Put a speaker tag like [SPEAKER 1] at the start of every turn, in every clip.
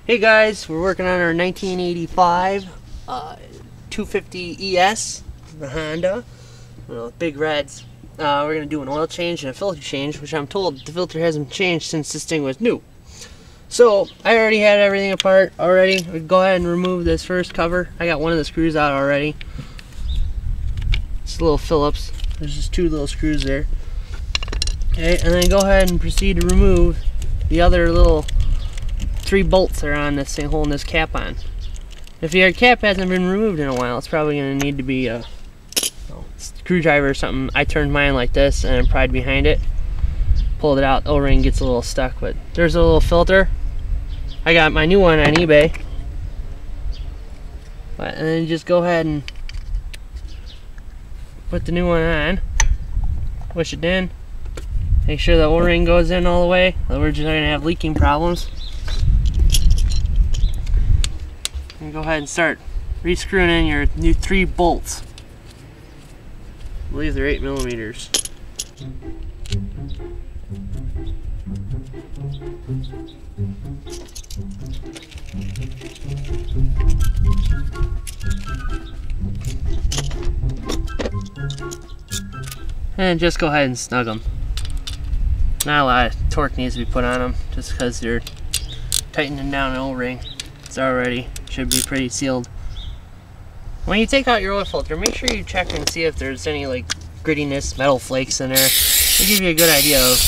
[SPEAKER 1] Hey guys, we're working on our 1985 250 ES, the Honda, big reds. We're going to do an oil change and a filter change, which I'm told the filter hasn't changed since this thing was new. So I already had everything apart already. We'd go ahead and remove this first cover. I got one of the screws out already. It's a little Phillips. There's just two little screws there. Okay, and then go ahead and proceed to remove the other little 3 bolts that are on this thing holding this cap on. If your cap hasn't been removed in a while, it's probably going to need to be a screwdriver or something. I turned mine like this and pried behind it, pulled it out. The O-ring gets a little stuck, but there's a little filter. I got my new one on eBay. And then just go ahead and put the new one on, push it in, make sure the O-ring goes in all the way, or we're just going to have leaking problems. And go ahead and start re-screwing in your new 3 bolts. I believe they're 8mm. And just go ahead and snug them. Not a lot of torque needs to be put on them, just because they're tightening down an O-ring. It's already should be pretty sealed. When you take out your oil filter, make sure you check and see if there's any like grittiness, metal flakes in there. It'll give you a good idea of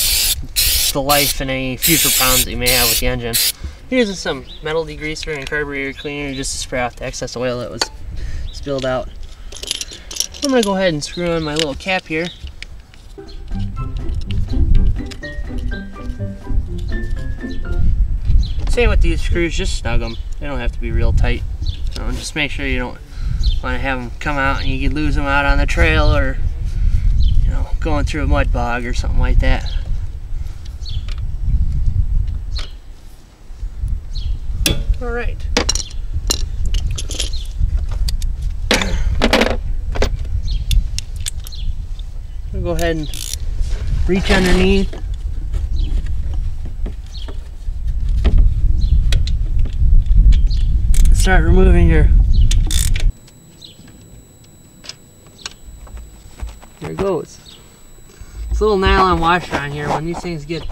[SPEAKER 1] the life and any future problems that you may have with the engine. Here's some metal degreaser and carburetor cleaner just to spray off the excess oil that was spilled out. I'm going to go ahead and screw in my little cap here. Same with these screws, just snug them. They don't have to be real tight. Just make sure you don't want to have them come out and you could lose them out on the trail, or going through a mud bog or something like that. All right. I'll go ahead and reach underneath. Start removing your. There it goes. This little nylon washer on here, when these things get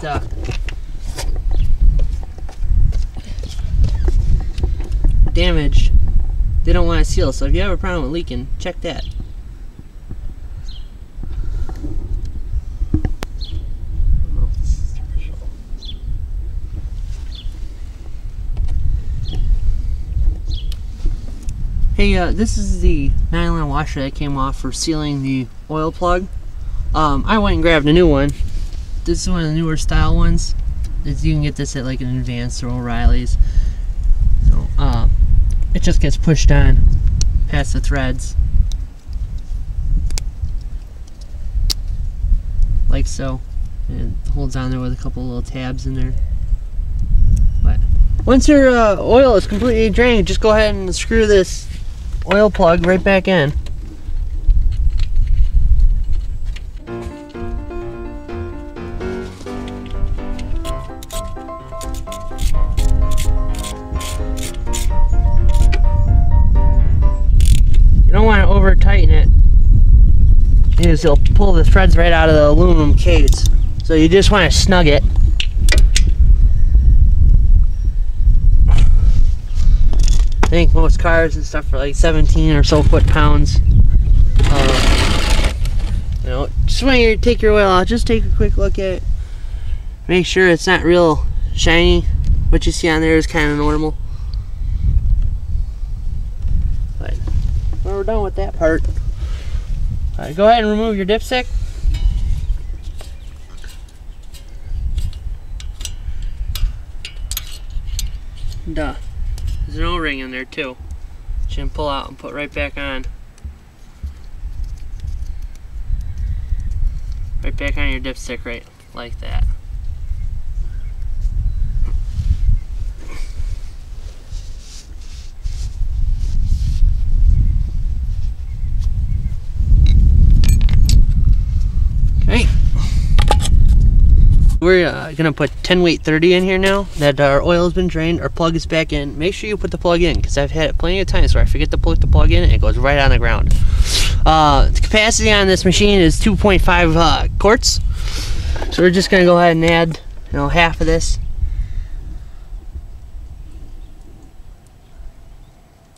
[SPEAKER 1] damaged, they don't want to seal. So if you have a problem with leaking, check that. Hey, this is the nylon washer that came off for sealing the oil plug. I went and grabbed a new one. This is one of the newer style ones. You can get this at like an Advanced or O'Reilly's. So, it just gets pushed on past the threads, like so, and it holds on there with a couple little tabs in there. But once your oil is completely drained, just go ahead and screw this oil plug right back in. You don't want to over tighten it, because it'll pull the threads right out of the aluminum case. So you just want to snug it. I think most cars and stuff are like 17 or so foot-pounds. Just when you take your oil out, just take a quick look at it. Make sure it's not real shiny. What you see on there is kind of normal. But when we're done with that part, go ahead and remove your dipstick. Duh. There's an O-ring in there too, which you can pull out and put right back on. Right back on your dipstick, right like that. Okay. we're gonna put 10 weight 30 in here now that our oil has been drained. Our plug is back in. Make sure you put the plug in, because I've had it plenty of times where I forget to put the plug in and it goes right on the ground. The capacity on this machine is 2.5 quarts. So we're just gonna go ahead and add, you know, half of this.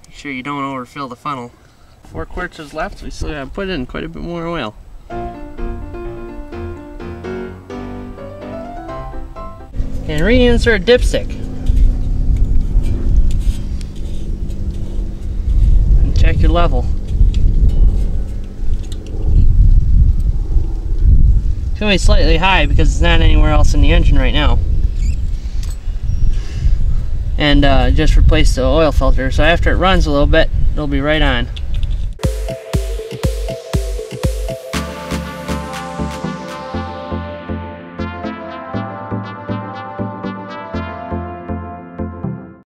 [SPEAKER 1] Make sure you don't overfill the funnel. 4 quarts is left. We still gotta put in quite a bit more oil. And reinsert dipstick. And check your level. It's going to be slightly high because it's not anywhere else in the engine right now. And just replace the oil filter, so after it runs a little bit, it'll be right on.